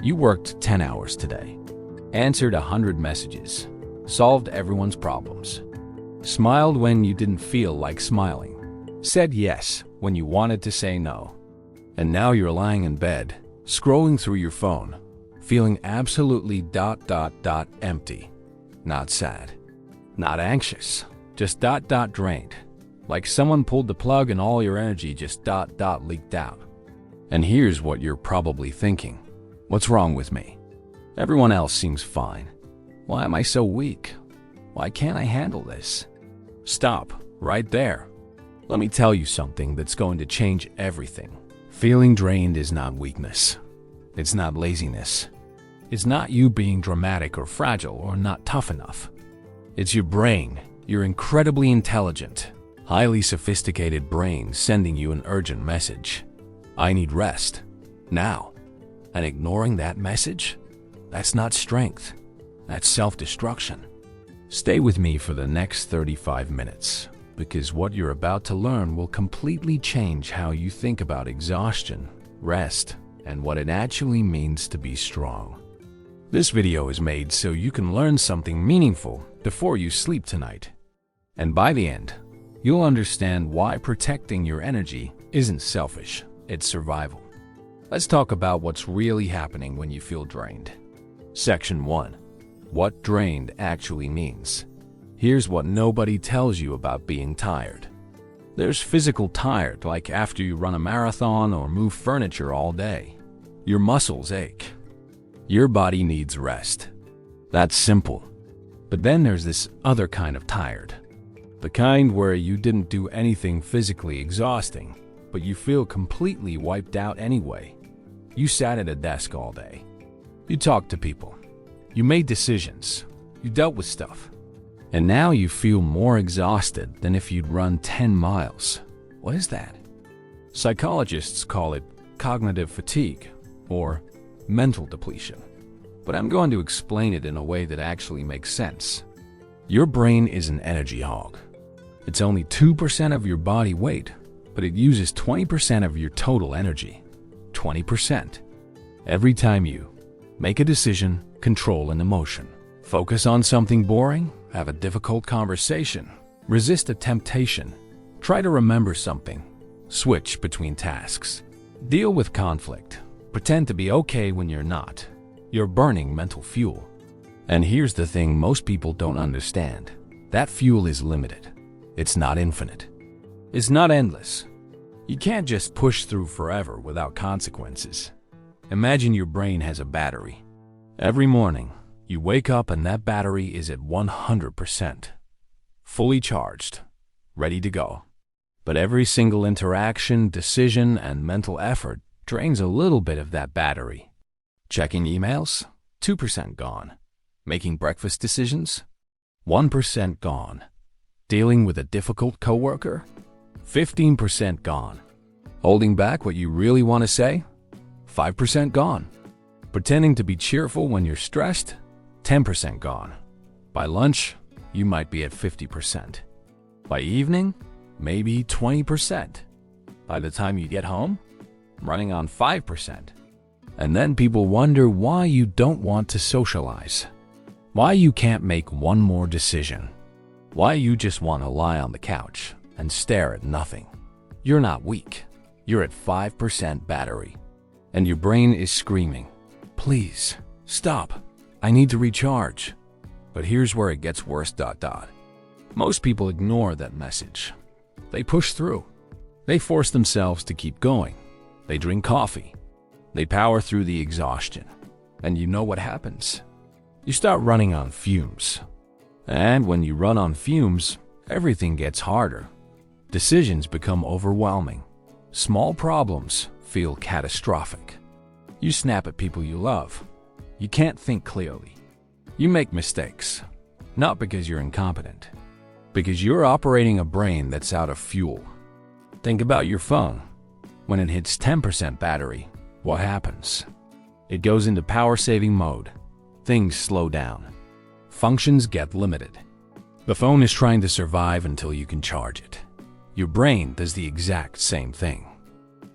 You worked 10 hours today, answered 100 messages, solved everyone's problems, smiled when you didn't feel like smiling, said yes when you wanted to say no. And now you're lying in bed, scrolling through your phone, feeling absolutely empty. Not sad, not anxious, just drained. Like someone pulled the plug and all your energy just leaked out. And here's what you're probably thinking. What's wrong with me? Everyone else seems fine. Why am I so weak? Why can't I handle this? Stop right there. Let me tell you something that's going to change everything. Feeling drained is not weakness. It's not laziness. It's not you being dramatic or fragile or not tough enough. It's your brain, your incredibly intelligent, highly sophisticated brain sending you an urgent message. I need rest. Now. And ignoring that message? That's not strength. That's self-destruction. Stay with me for the next 35 minutes, because what you're about to learn will completely change how you think about exhaustion, rest, and what it actually means to be strong. This video is made so you can learn something meaningful before you sleep tonight. And by the end, you'll understand why protecting your energy isn't selfish, it's survival. Let's talk about what's really happening when you feel drained. Section 1. What drained actually means. Here's what nobody tells you about being tired. There's physical tired, like after you run a marathon or move furniture all day. Your muscles ache. Your body needs rest. That's simple. But then there's this other kind of tired. The kind where you didn't do anything physically exhausting, but you feel completely wiped out anyway. You sat at a desk all day. You talked to people. You made decisions. You dealt with stuff. And now you feel more exhausted than if you'd run 10 miles. What is that? Psychologists call it cognitive fatigue or mental depletion. But I'm going to explain it in a way that actually makes sense. Your brain is an energy hog. It's only 2% of your body weight, but it uses 20% of your total energy. 20%. Every time you make a decision, control an emotion, focus on something boring, have a difficult conversation, resist a temptation, try to remember something, switch between tasks, deal with conflict, pretend to be okay when you're not, you're burning mental fuel. And here's the thing most people don't understand. That fuel is limited. It's not infinite. It's not endless. You can't just push through forever without consequences. Imagine your brain has a battery. Every morning, you wake up and that battery is at 100%, fully charged, ready to go. But every single interaction, decision, and mental effort drains a little bit of that battery. Checking emails? 2% gone. Making breakfast decisions? 1% gone. Dealing with a difficult coworker? 15% gone. Holding back what you really want to say? 5% gone. Pretending to be cheerful when you're stressed? 10% gone. By lunch, you might be at 50%. By evening, maybe 20%. By the time you get home, running on 5%. And then people wonder why you don't want to socialize. Why you can't make one more decision. Why you just want to lie on the couch and stare at nothing. You're not weak. You're at 5% battery. And your brain is screaming, please, stop. I need to recharge. But here's where it gets worse. Most people ignore that message. They push through. They force themselves to keep going. They drink coffee. They power through the exhaustion. And you know what happens? You start running on fumes. And when you run on fumes, everything gets harder. Decisions become overwhelming. Small problems feel catastrophic. You snap at people you love. You can't think clearly. You make mistakes, not because you're incompetent, because you're operating a brain that's out of fuel. Think about your phone. When it hits 10% battery, what happens? It goes into power-saving mode. Things slow down. Functions get limited. The phone is trying to survive until you can charge it. Your brain does the exact same thing.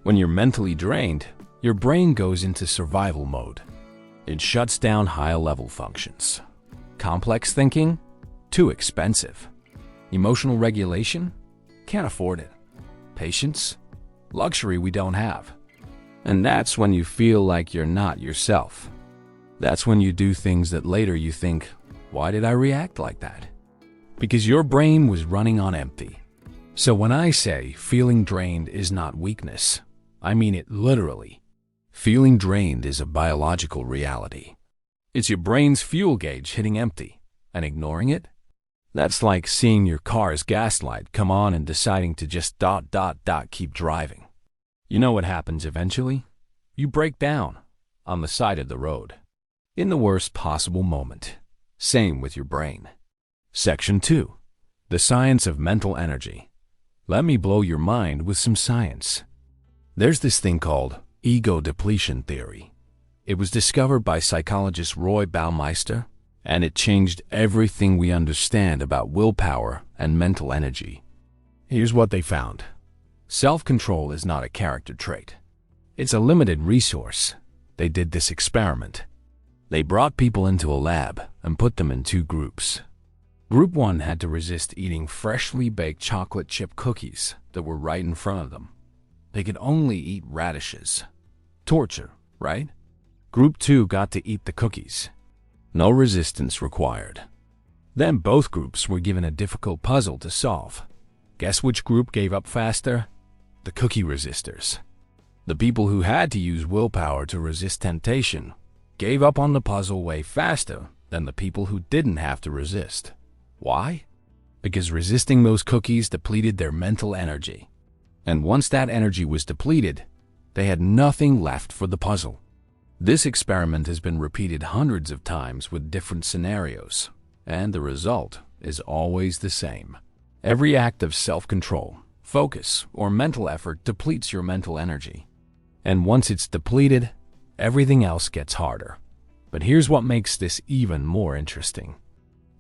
When you're mentally drained, your brain goes into survival mode. It shuts down higher-level functions. Complex thinking? Too expensive. Emotional regulation? Can't afford it. Patience? Luxury we don't have. And that's when you feel like you're not yourself. That's when you do things that later you think, why did I react like that? Because your brain was running on empty. So when I say feeling drained is not weakness, I mean it literally. Feeling drained is a biological reality. It's your brain's fuel gauge hitting empty, and ignoring it? That's like seeing your car's gas light come on and deciding to just keep driving. You know what happens eventually? You break down on the side of the road. In the worst possible moment. Same with your brain. Section 2. The science of mental energy. Let me blow your mind with some science. There's this thing called ego depletion theory. It was discovered by psychologist Roy Baumeister, and it changed everything we understand about willpower and mental energy. Here's what they found. Self-control is not a character trait. It's a limited resource. They did this experiment. They brought people into a lab and put them in two groups. Group 1 had to resist eating freshly baked chocolate chip cookies that were right in front of them. They could only eat radishes. Torture, right? Group 2 got to eat the cookies. No resistance required. Then both groups were given a difficult puzzle to solve. Guess which group gave up faster? The cookie resistors. The people who had to use willpower to resist temptation gave up on the puzzle way faster than the people who didn't have to resist. Why? Because resisting those cookies depleted their mental energy. And once that energy was depleted, they had nothing left for the puzzle. This experiment has been repeated hundreds of times with different scenarios, and the result is always the same. Every act of self-control, focus, or mental effort depletes your mental energy. And once it's depleted, everything else gets harder. But here's what makes this even more interesting.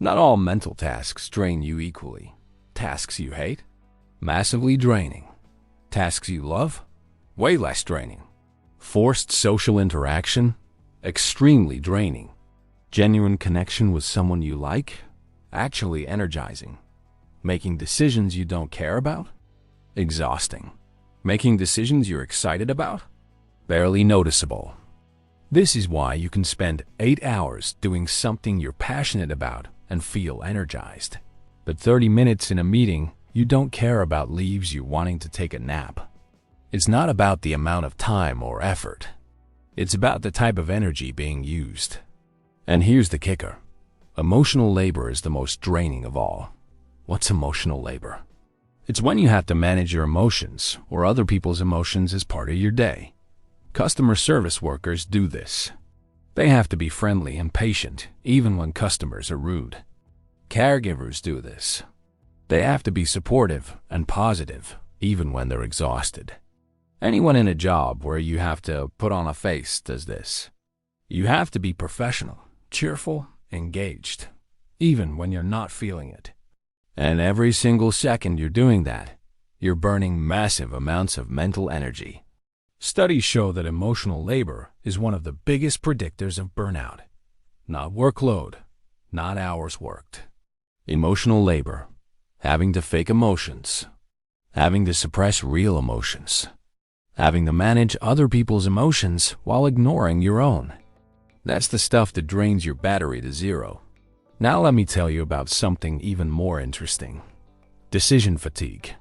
Not all mental tasks drain you equally. Tasks you hate? Massively draining. Tasks you love? Way less draining. Forced social interaction? Extremely draining. Genuine connection with someone you like? Actually energizing. Making decisions you don't care about? Exhausting. Making decisions you're excited about? Barely noticeable. This is why you can spend 8 hours doing something you're passionate about and feel energized. But 30 minutes in a meeting you don't care about leaves you wanting to take a nap. It's not about the amount of time or effort. It's about the type of energy being used. And here's the kicker. Emotional labor is the most draining of all. What's emotional labor? It's when you have to manage your emotions or other people's emotions as part of your day. Customer service workers do this. They have to be friendly and patient even when customers are rude. Caregivers do this. They have to be supportive and positive even when they're exhausted. Anyone in a job where you have to put on a face does this. You have to be professional, cheerful, engaged, even when you're not feeling it. And every single second you're doing that, you're burning massive amounts of mental energy. Studies show that emotional labor is one of the biggest predictors of burnout. Not workload, not hours worked. Emotional labor, having to fake emotions, having to suppress real emotions, having to manage other people's emotions while ignoring your own. That's the stuff that drains your battery to zero. Now let me tell you about something even more interesting. Decision fatigue.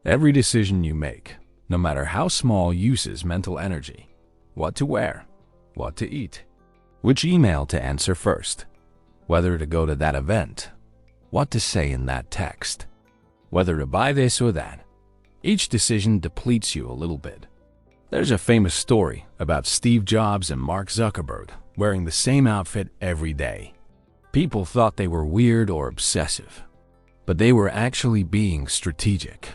Every decision you make, no matter how small, uses mental energy. What to wear, what to eat, which email to answer first, whether to go to that event, what to say in that text, whether to buy this or that. Each decision depletes you a little bit. There's a famous story about Steve Jobs and Mark Zuckerberg wearing the same outfit every day. People thought they were weird or obsessive, but they were actually being strategic.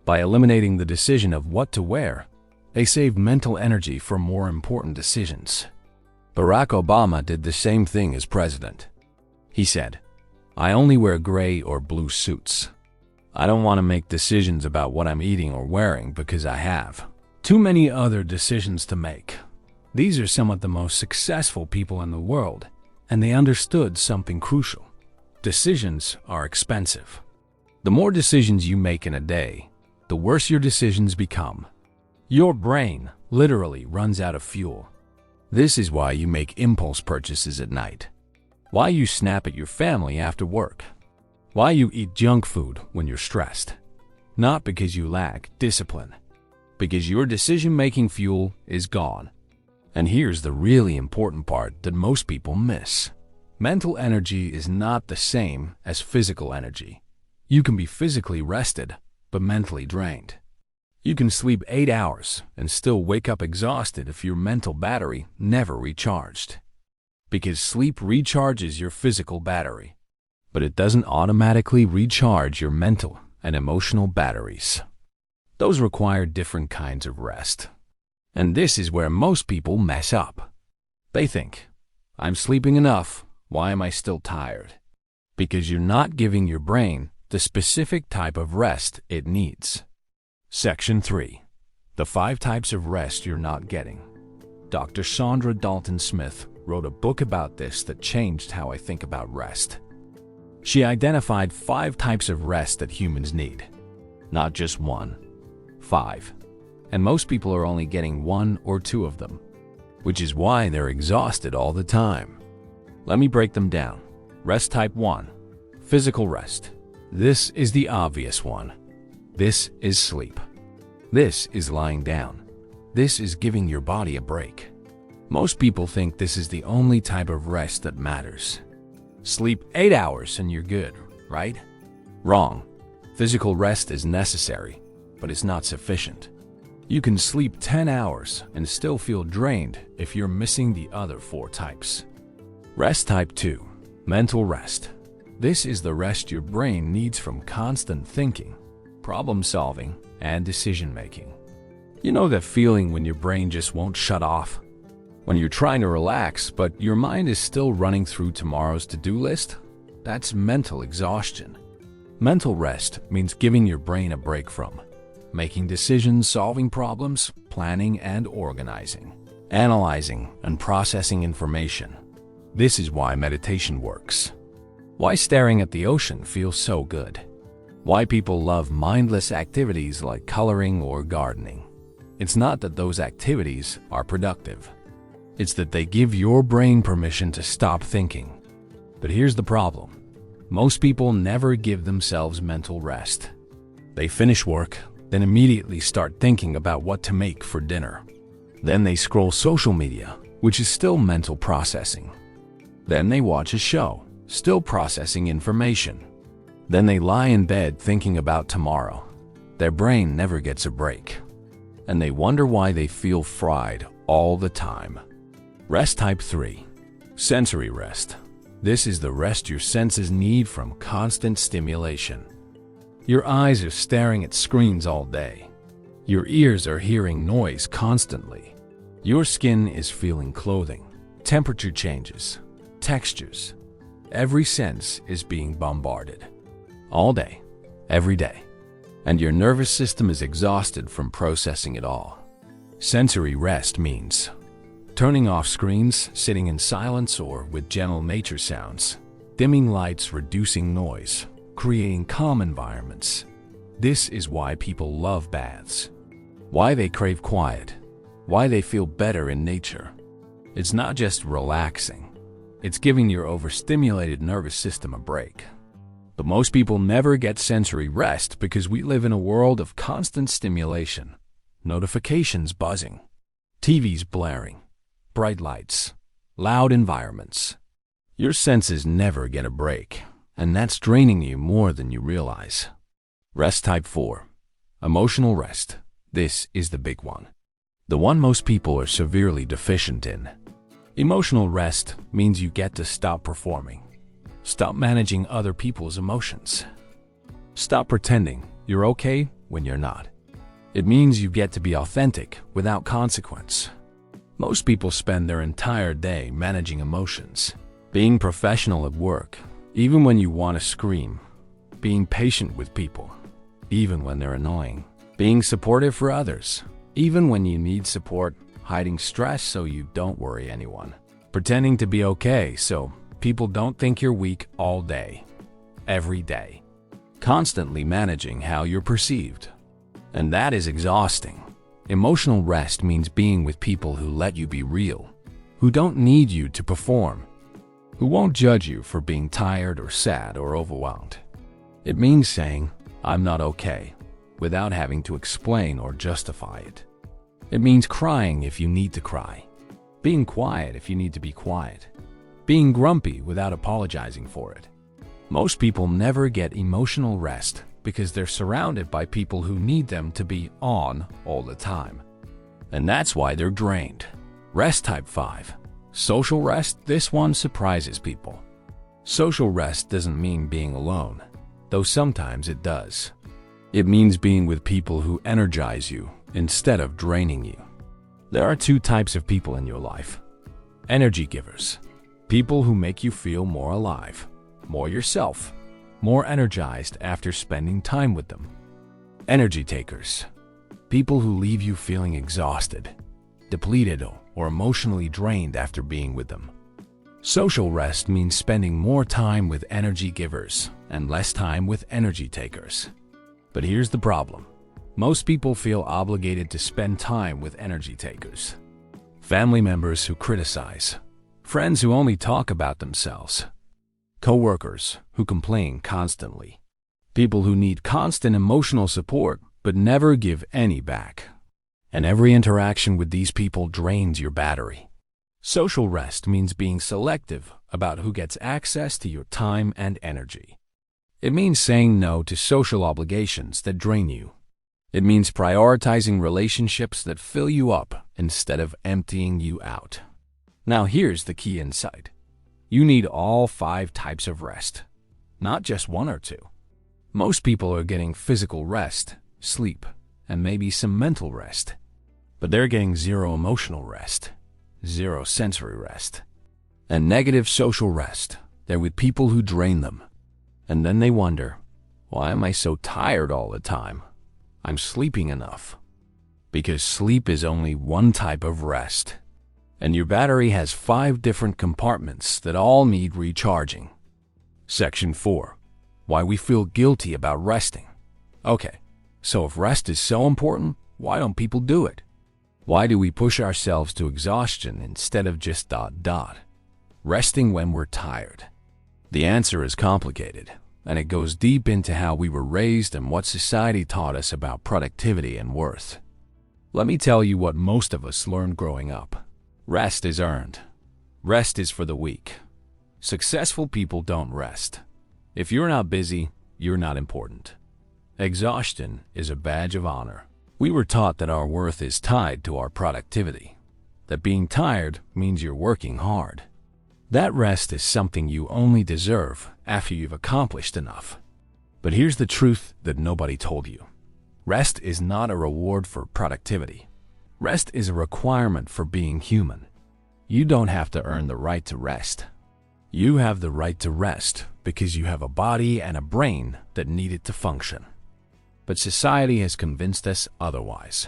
By eliminating the decision of what to wear, they saved mental energy for more important decisions. Barack Obama did the same thing as president. He said, "I only wear gray or blue suits. I don't want to make decisions about what I'm eating or wearing because I have too many other decisions to make." These are some of the most successful people in the world, and they understood something crucial. Decisions are expensive. The more decisions you make in a day, the worse your decisions become. Your brain literally runs out of fuel. This is why you make impulse purchases at night. Why you snap at your family after work. Why you eat junk food when you're stressed. Not because you lack discipline, because your decision-making fuel is gone. And here's the really important part that most people miss. Mental energy is not the same as physical energy. You can be physically rested, but mentally drained. You can sleep 8 hours and still wake up exhausted if your mental battery never recharged. Because sleep recharges your physical battery, but it doesn't automatically recharge your mental and emotional batteries. Those require different kinds of rest. And this is where most people mess up. They think, I'm sleeping enough, why am I still tired? Because you're not giving your brain the specific type of rest it needs. Section 3. The 5 types of rest you're not getting. Dr. Sandra Dalton Smith wrote a book about this that changed how I think about rest. She identified 5 types of rest that humans need. Not just 1, 5. And most people are only getting 1 or 2 of them, which is why they're exhausted all the time. Let me break them down. Rest type 1. Physical rest. This is the obvious one. This is sleep. This is lying down. This is giving your body a break. Most people think this is the only type of rest that matters. Sleep 8 hours and you're good, right? Wrong. Physical rest is necessary, but it's not sufficient. You can sleep 10 hours and still feel drained if you're missing the other 4 types. Rest type 2. Mental rest. This is the rest your brain needs from constant thinking, problem solving, and decision making. You know that feeling when your brain just won't shut off? When you're trying to relax, but your mind is still running through tomorrow's to-do list? That's mental exhaustion. Mental rest means giving your brain a break from making decisions, solving problems, planning and organizing, analyzing and processing information. This is why meditation works. Why staring at the ocean feels so good. Why people love mindless activities like coloring or gardening. It's not that those activities are productive. It's that they give your brain permission to stop thinking. But here's the problem. Most people never give themselves mental rest. They finish work, then immediately start thinking about what to make for dinner. Then they scroll social media, which is still mental processing. Then they watch a show, still processing information. Then they lie in bed thinking about tomorrow. Their brain never gets a break. And they wonder why they feel fried all the time. Rest type 3. Sensory rest. This is the rest your senses need from constant stimulation. Your eyes are staring at screens all day. Your ears are hearing noise constantly. Your skin is feeling clothing, temperature changes, textures. Every sense is being bombarded. All day, every day. And your nervous system is exhausted from processing it all. Sensory rest means turning off screens, sitting in silence or with gentle nature sounds, dimming lights, reducing noise, creating calm environments. This is why people love baths, why they crave quiet, why they feel better in nature. It's not just relaxing, it's giving your overstimulated nervous system a break. But most people never get sensory rest because we live in a world of constant stimulation, notifications buzzing, TVs blaring, bright lights, loud environments. Your senses never get a break, and that's draining you more than you realize. Rest type 4. Emotional rest. This is the big one. The one most people are severely deficient in. Emotional rest means you get to stop performing. Stop managing other people's emotions. Stop pretending you're okay when you're not. It means you get to be authentic without consequence. Most people spend their entire day managing emotions, being professional at work, even when you want to scream, being patient with people, even when they're annoying, being supportive for others, even when you need support, hiding stress so you don't worry anyone, pretending to be okay so people don't think you're weak all day, every day, constantly managing how you're perceived. And that is exhausting. Emotional rest means being with people who let you be real, who don't need you to perform, who won't judge you for being tired or sad or overwhelmed. It means saying, "I'm not okay," without having to explain or justify it. It means crying if you need to cry, being quiet if you need to be quiet, being grumpy without apologizing for it. Most people never get emotional rest because they're surrounded by people who need them to be on all the time. And that's why they're drained. Rest type 5. Social rest. This one surprises people. Social rest doesn't mean being alone, though sometimes it does. It means being with people who energize you instead of draining you. There are two types of people in your life. Energy givers. People who make you feel more alive, more yourself, more energized after spending time with them. Energy takers. People who leave you feeling exhausted, depleted, or emotionally drained after being with them. Social rest means spending more time with energy givers and less time with energy takers. But here's the problem. Most people feel obligated to spend time with energy takers. Family members who criticize, friends who only talk about themselves, co-workers who complain constantly, people who need constant emotional support but never give any back. And every interaction with these people drains your battery. Social rest means being selective about who gets access to your time and energy. It means saying no to social obligations that drain you. It means prioritizing relationships that fill you up instead of emptying you out. Now here's the key insight. You need all 5 types of rest, not just 1 or 2. Most people are getting physical rest, sleep, and maybe some mental rest. But they're getting 0 emotional rest, 0 sensory rest, and negative social rest. They're with people who drain them. And then they wonder, why am I so tired all the time? I'm sleeping enough. Because sleep is only one type of rest. And your battery has 5 different compartments that all need recharging. Section 4. Why we feel guilty about resting. Okay, so if rest is so important, why don't people do it? Why do we push ourselves to exhaustion instead of just ... resting when we're tired? The answer is complicated, and it goes deep into how we were raised and what society taught us about productivity and worth. Let me tell you what most of us learned growing up. Rest is earned. Rest is for the weak. Successful people don't rest. If you're not busy, you're not important. Exhaustion is a badge of honor. We were taught that our worth is tied to our productivity, that being tired means you're working hard. That rest is something you only deserve after you've accomplished enough. But here's the truth that nobody told you. Rest is not a reward for productivity. Rest is a requirement for being human. You don't have to earn the right to rest. You have the right to rest because you have a body and a brain that need it to function. But society has convinced us otherwise.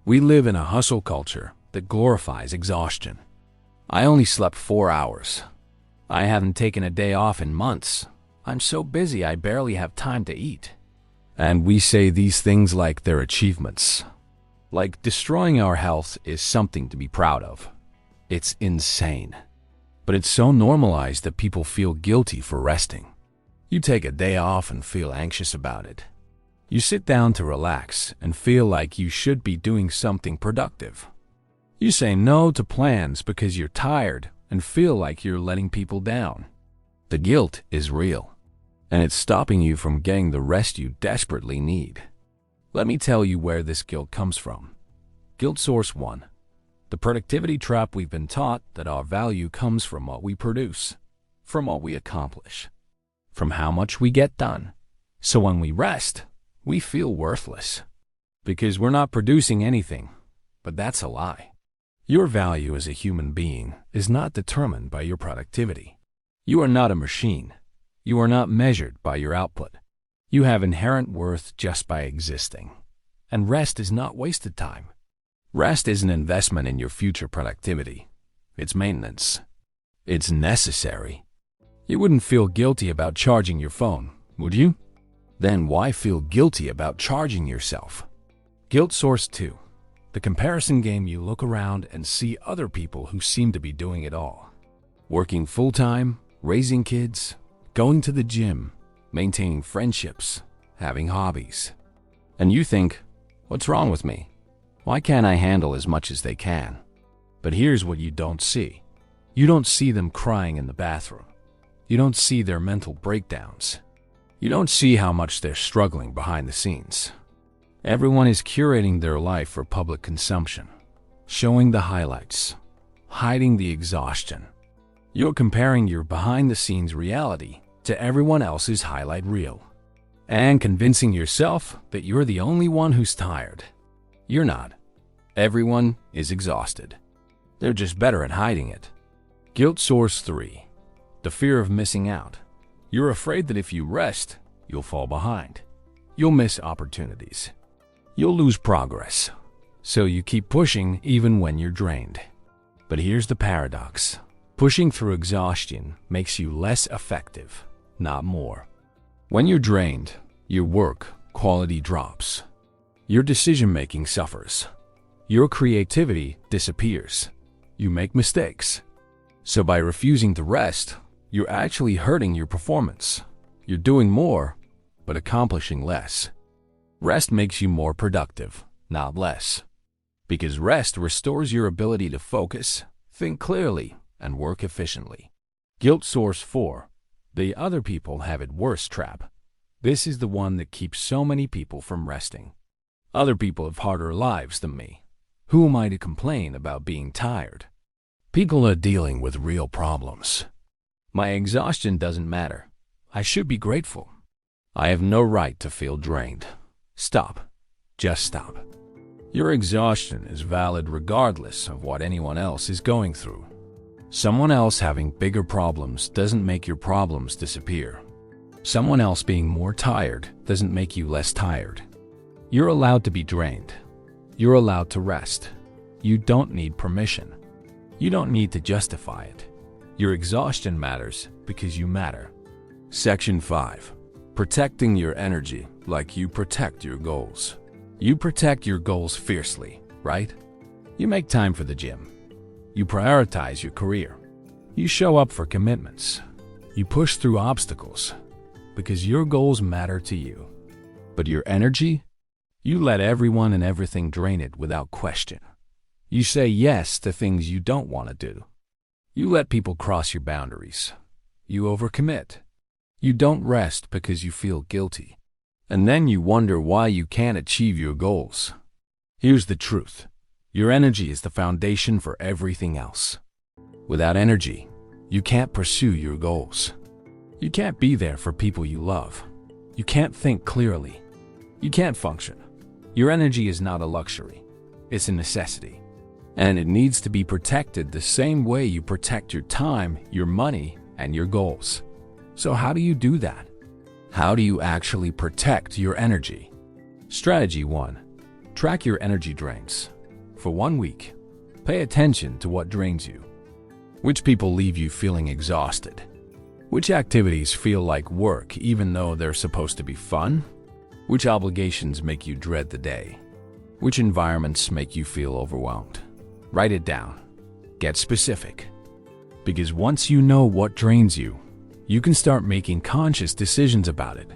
We live in a hustle culture that glorifies exhaustion. I only slept 4 hours. I haven't taken a day off in months. I'm so busy I barely have time to eat. And we say these things like they're achievements. Like destroying our health is something to be proud of. It's insane. But it's so normalized that people feel guilty for resting. You take a day off and feel anxious about it. You sit down to relax and feel like you should be doing something productive. You say no to plans because you're tired and feel like you're letting people down. The guilt is real, and it's stopping you from getting the rest you desperately need. Let me tell you where this guilt comes from. Guilt source 1. The productivity trap. We've been taught that our value comes from what we produce, from what we accomplish, from how much we get done. So when we rest, we feel worthless because we're not producing anything. But that's a lie. Your value as a human being is not determined by your productivity. You are not a machine. You are not measured by your output. You have inherent worth just by existing. And rest is not wasted time. Rest is an investment in your future productivity. It's maintenance. It's necessary. You wouldn't feel guilty about charging your phone, would you? Then why feel guilty about charging yourself? Guilt source 2. The comparison game. You look around and see other people who seem to be doing it all. Working full-time, raising kids, going to the gym, maintaining friendships, having hobbies. And you think, what's wrong with me? Why can't I handle as much as they can? But here's what you don't see. You don't see them crying in the bathroom. You don't see their mental breakdowns. You don't see how much they're struggling behind the scenes. Everyone is curating their life for public consumption, showing the highlights, hiding the exhaustion. You're comparing your behind-the-scenes reality to everyone else's highlight reel, and convincing yourself that you're the only one who's tired. You're not. Everyone is exhausted. They're just better at hiding it. Guilt source 3. The fear of missing out. You're afraid that if you rest, you'll fall behind. You'll miss opportunities. You'll lose progress. So you keep pushing even when you're drained. But here's the paradox. Pushing through exhaustion makes you less effective, not more. When you're drained, your work quality drops. Your decision-making suffers. Your creativity disappears. You make mistakes. So by refusing to rest, you're actually hurting your performance. You're doing more, but accomplishing less. Rest makes you more productive, not less. Because rest restores your ability to focus, think clearly, and work efficiently. Guilt source 4. The other people have it worse trap. This is the one that keeps so many people from resting. Other people have harder lives than me. Who am I to complain about being tired? People are dealing with real problems. My exhaustion doesn't matter. I should be grateful. I have no right to feel drained. Stop. Just stop. Your exhaustion is valid regardless of what anyone else is going through. Someone else having bigger problems doesn't make your problems disappear. Someone else being more tired doesn't make you less tired. You're allowed to be drained. You're allowed to rest. You don't need permission. You don't need to justify it. Your exhaustion matters because you matter. Section 5. Protecting your energy like you protect your goals. You protect your goals fiercely, right? You make time for the gym. You prioritize your career. You show up for commitments. You push through obstacles because your goals matter to you. But your energy? You let everyone and everything drain it without question. You say yes to things you don't want to do. You let people cross your boundaries. You overcommit. You don't rest because you feel guilty. And then you wonder why you can't achieve your goals. Here's the truth. Your energy is the foundation for everything else. Without energy, you can't pursue your goals. You can't be there for people you love. You can't think clearly. You can't function. Your energy is not a luxury. It's a necessity. And it needs to be protected the same way you protect your time, your money, and your goals. So how do you do that? How do you actually protect your energy? Strategy 1. Track your energy drains. For 1 week, pay attention to what drains you. Which people leave you feeling exhausted? Which activities feel like work even though they're supposed to be fun? Which obligations make you dread the day? Which environments make you feel overwhelmed? Write it down. Get specific. Because once you know what drains you, you can start making conscious decisions about it.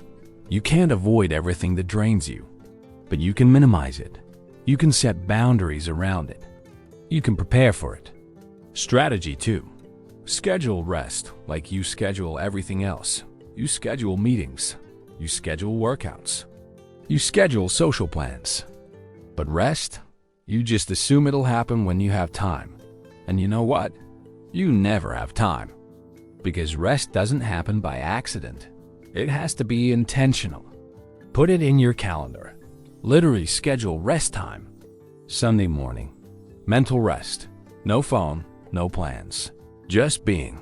You can't avoid everything that drains you, but you can minimize it. You can set boundaries around it. You can prepare for it. Strategy 2. Schedule rest like you schedule everything else. You schedule meetings. You schedule workouts. You schedule social plans. But rest? You just assume it'll happen when you have time. And you know what? You never have time. Because rest doesn't happen by accident. It has to be intentional. Put it in your calendar. Literally schedule rest time. Sunday morning. Mental rest. No phone, no plans. Just being.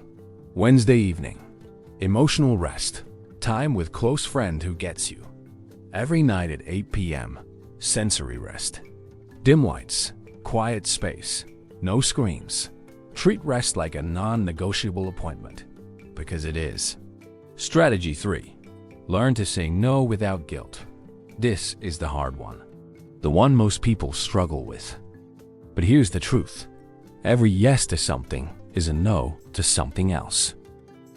Wednesday evening. Emotional rest. Time with close friend who gets you. Every night at 8 p.m. Sensory rest. Dim lights. quiet space, no screens. Treat rest like a non-negotiable appointment, because it is. Strategy 3. Learn to say no without guilt. This is the hard one, the one most people struggle with. But here's the truth. Every yes to something is a no to something else.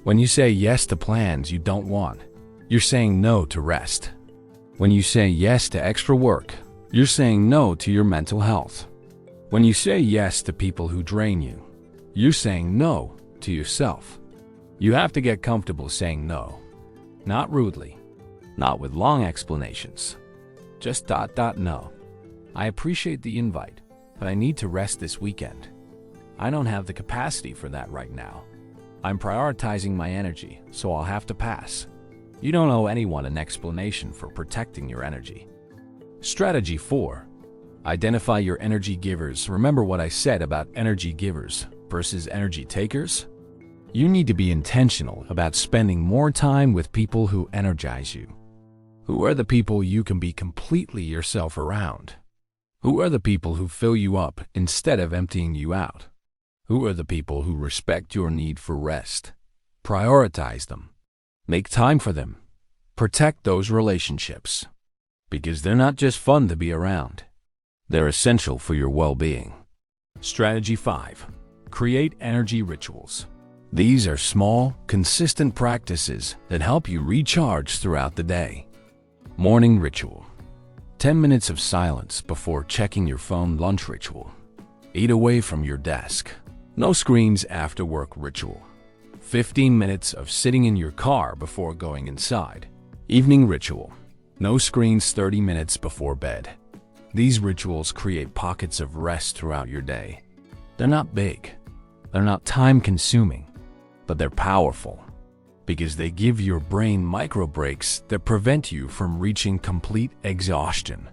When you say yes to plans you don't want, you're saying no to rest. When you say yes to extra work, you're saying no to your mental health. When you say yes to people who drain you, you're saying no to yourself. You have to get comfortable saying no. Not rudely, not with long explanations. Just no. I appreciate the invite, but I need to rest this weekend. I don't have the capacity for that right now. I'm prioritizing my energy, so I'll have to pass. You don't owe anyone an explanation for protecting your energy. Strategy 4. Identify your energy givers. Remember what I said about energy givers versus energy takers? You need to be intentional about spending more time with people who energize you. Who are the people you can be completely yourself around? Who are the people who fill you up instead of emptying you out? Who are the people who respect your need for rest? Prioritize them. Make time for them. Protect those relationships. Because they're not just fun to be around. They're essential for your well-being. Strategy 5. Create energy rituals. These are small, consistent practices that help you recharge throughout the day. Morning ritual. 10 minutes of silence before checking your phone. Lunch ritual. Eat away from your desk. No screens after work ritual. 15 minutes of sitting in your car before going inside. Evening ritual. No screens 30 minutes before bed. These rituals create pockets of rest throughout your day. They're not big. They're not time-consuming. But they're powerful because they give your brain micro breaks that prevent you from reaching complete exhaustion.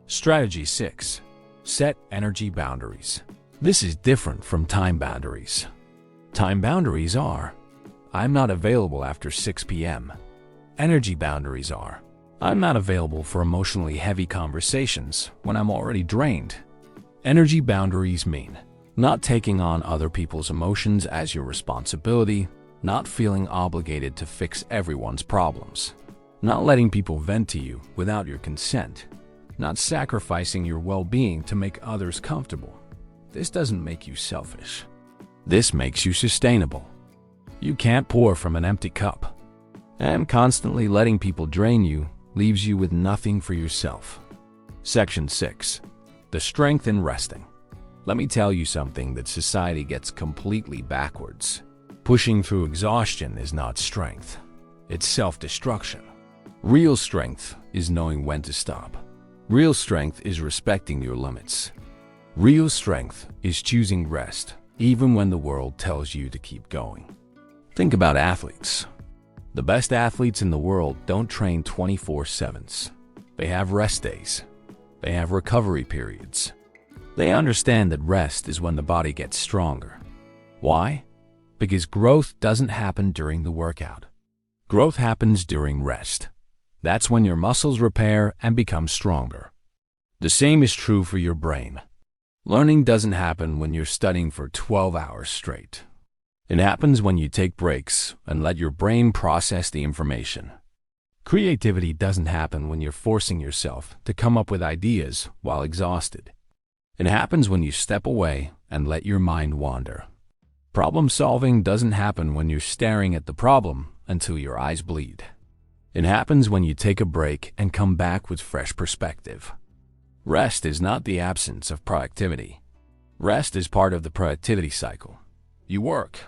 Strategy 6. Set energy boundaries. This is different from time boundaries. Time boundaries are, I'm not available after 6 p.m. Energy boundaries are, I'm not available for emotionally heavy conversations when I'm already drained. Energy boundaries mean not taking on other people's emotions as your responsibility, not feeling obligated to fix everyone's problems, not letting people vent to you without your consent, not sacrificing your well-being to make others comfortable. This doesn't make you selfish. This makes you sustainable. You can't pour from an empty cup. And constantly letting people drain you leaves you with nothing for yourself. Section 6. The strength in resting. Let me tell you something that society gets completely backwards. Pushing through exhaustion is not strength. It's self-destruction. Real strength is knowing when to stop. Real strength is respecting your limits. Real strength is choosing rest, even when the world tells you to keep going. Think about athletes. The best athletes in the world don't train 24/7. They have rest days. They have recovery periods. They understand that rest is when the body gets stronger. Why? Because growth doesn't happen during the workout. Growth happens during rest. That's when your muscles repair and become stronger. The same is true for your brain. Learning doesn't happen when you're studying for 12 hours straight. It happens when you take breaks and let your brain process the information. Creativity doesn't happen when you're forcing yourself to come up with ideas while exhausted. It happens when you step away and let your mind wander. Problem solving doesn't happen when you're staring at the problem until your eyes bleed. It happens when you take a break and come back with fresh perspective. Rest is not the absence of productivity. Rest is part of the productivity cycle. You work,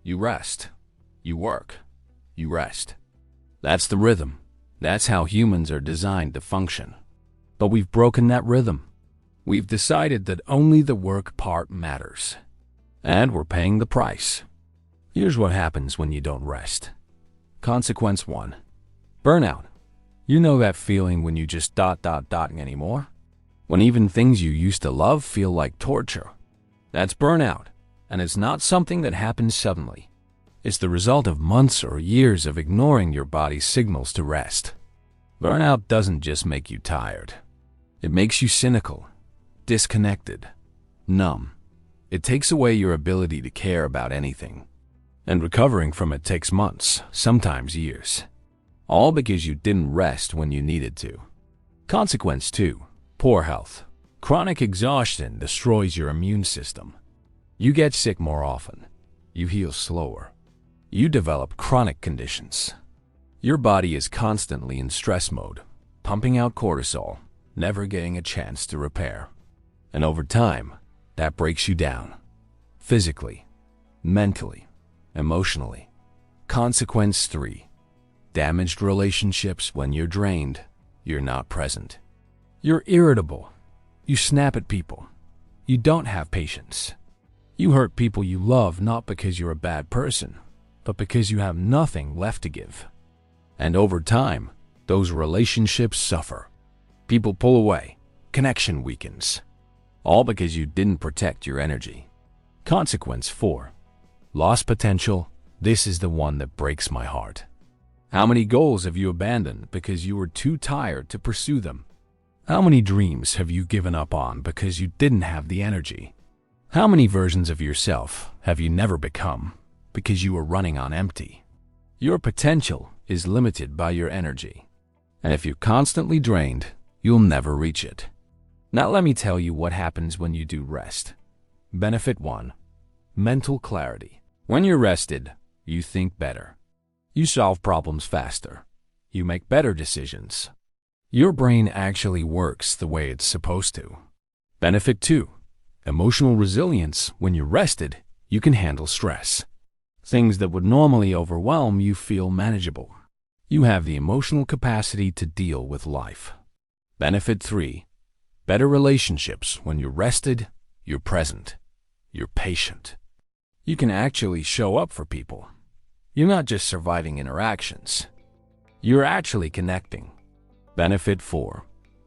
you rest, you work, you rest. That's the rhythm. That's how humans are designed to function. But we've broken that rhythm. We've decided that only the work part matters. And we're paying the price. Here's what happens when you don't rest. Consequence 1. Burnout. You know that feeling when you just anymore? When even things you used to love feel like torture. That's burnout, and it's not something that happens suddenly. It's the result of months or years of ignoring your body's signals to rest. Burnout doesn't just make you tired. It makes you cynical, disconnected, numb. It takes away your ability to care about anything. And recovering from it takes months, sometimes years. All because you didn't rest when you needed to. Consequence 2. Poor health. Chronic exhaustion destroys your immune system. You get sick more often. You heal slower. You develop chronic conditions. Your body is constantly in stress mode, pumping out cortisol, never getting a chance to repair. And over time, that breaks you down. Physically, mentally, emotionally. Consequence 3. Damaged relationships. When you're drained, you're not present. You're irritable. You snap at people. You don't have patience. You hurt people you love not because you're a bad person, but because you have nothing left to give. And over time, those relationships suffer. People pull away. Connection weakens. All because you didn't protect your energy. Consequence 4. Lost potential. This is the one that breaks my heart. How many goals have you abandoned because you were too tired to pursue them? How many dreams have you given up on because you didn't have the energy? How many versions of yourself have you never become because you were running on empty? Your potential is limited by your energy. And if you're constantly drained, you'll never reach it. Now let me tell you what happens when you do rest. Benefit 1. Mental clarity. When you're rested, you think better. You solve problems faster. You make better decisions. Your brain actually works the way it's supposed to. Benefit 2. Emotional resilience. When you're rested, you can handle stress. Things that would normally overwhelm you feel manageable. You have the emotional capacity to deal with life. Benefit 3. Better relationships. When you're rested, you're present. You're patient. You can actually show up for people. You're not just surviving interactions. You're actually connecting. Benefit 4.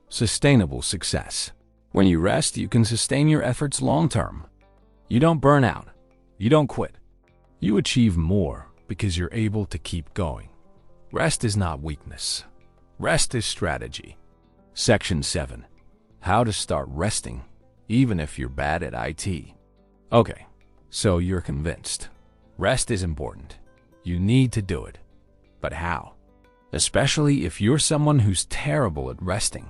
Sustainable success. When you rest, you can sustain your efforts long-term. You don't burn out. You don't quit. You achieve more because you're able to keep going. Rest is not weakness. Rest is strategy. Section 7. How to start resting, even if you're bad at IT. Okay, so you're convinced. Rest is important. You need to do it. But how? Especially if you're someone who's terrible at resting.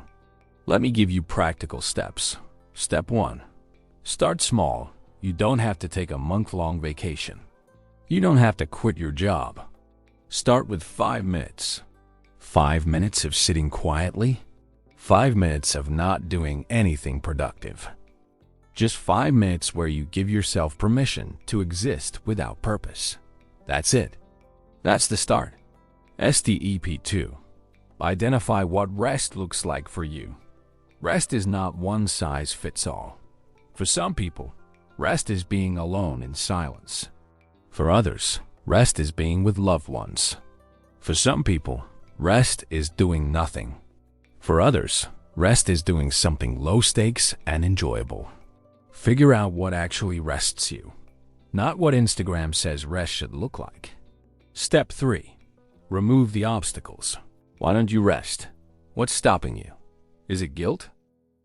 Let me give you practical steps. Step 1. Start small. You don't have to take a month-long vacation. You don't have to quit your job. Start with 5 minutes. 5 minutes of sitting quietly. 5 minutes of not doing anything productive. Just 5 minutes where you give yourself permission to exist without purpose. That's it. That's the start. Step 2. Identify what rest looks like for you. Rest is not one size fits all. For some people, rest is being alone in silence. For others, rest is being with loved ones. For some people, rest is doing nothing. For others, rest is doing something low stakes and enjoyable. Figure out what actually rests you, not what Instagram says rest should look like. Step 3. Remove the obstacles. Why don't you rest? What's stopping you? Is it guilt?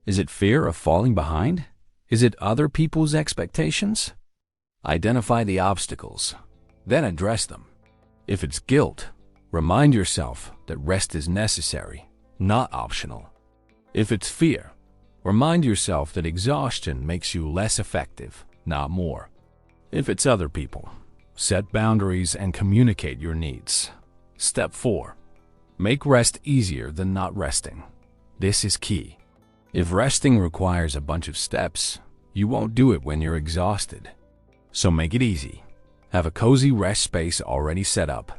Is it fear of falling behind? Is it other people's expectations? Identify the obstacles, then address them. If it's guilt, remind yourself that rest is necessary, not optional. If it's fear, remind yourself that exhaustion makes you less effective, not more. If it's other people, set boundaries and communicate your needs. Step 4. Make rest easier than not resting. This is key. If resting requires a bunch of steps, you won't do it when you're exhausted. So make it easy. Have a cozy rest space already set up.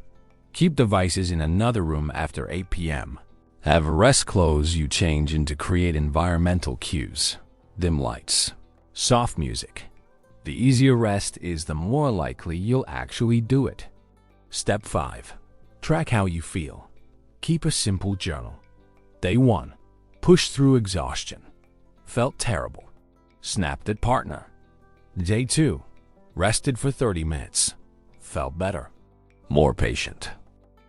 Keep devices in another room after 8 p.m. Have rest clothes you change in to create environmental cues. Dim lights. Soft music. The easier rest is, the more likely you'll actually do it. Step 5. Track how you feel. Keep a simple journal. Day 1. Pushed through exhaustion. Felt terrible. Snapped at partner. Day 2. Rested for 30 minutes. Felt better. More patient.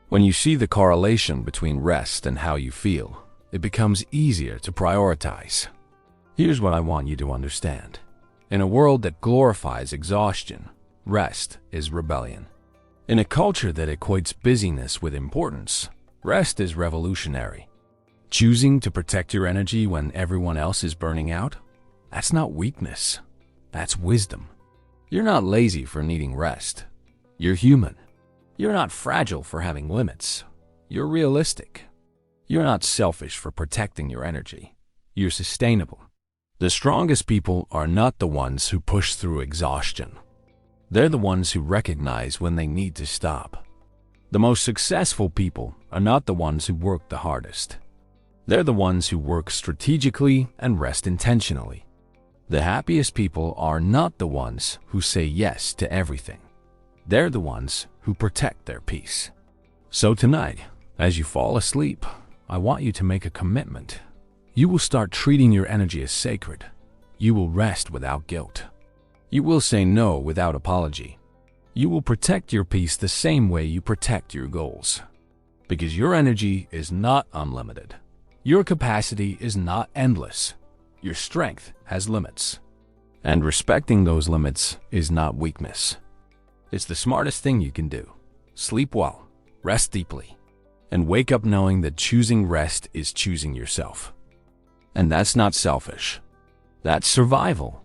When you see the correlation between rest and how you feel, it becomes easier to prioritize. Here's what I want you to understand. In a world that glorifies exhaustion, rest is rebellion. In a culture that equates busyness with importance, rest is revolutionary. Choosing to protect your energy when everyone else is burning out? That's not weakness. That's wisdom. You're not lazy for needing rest. You're human. You're not fragile for having limits. You're realistic. You're not selfish for protecting your energy. You're sustainable. The strongest people are not the ones who push through exhaustion. They're the ones who recognize when they need to stop. The most successful people are not the ones who work the hardest. They're the ones who work strategically and rest intentionally. The happiest people are not the ones who say yes to everything. They're the ones who protect their peace. So tonight, as you fall asleep, I want you to make a commitment. You will start treating your energy as sacred. You will rest without guilt. You will say no without apology. You will protect your peace the same way you protect your goals. Because your energy is not unlimited. Your capacity is not endless. Your strength has limits. And respecting those limits is not weakness. It's the smartest thing you can do. Sleep well, rest deeply, and wake up knowing that choosing rest is choosing yourself. And that's not selfish. That's survival.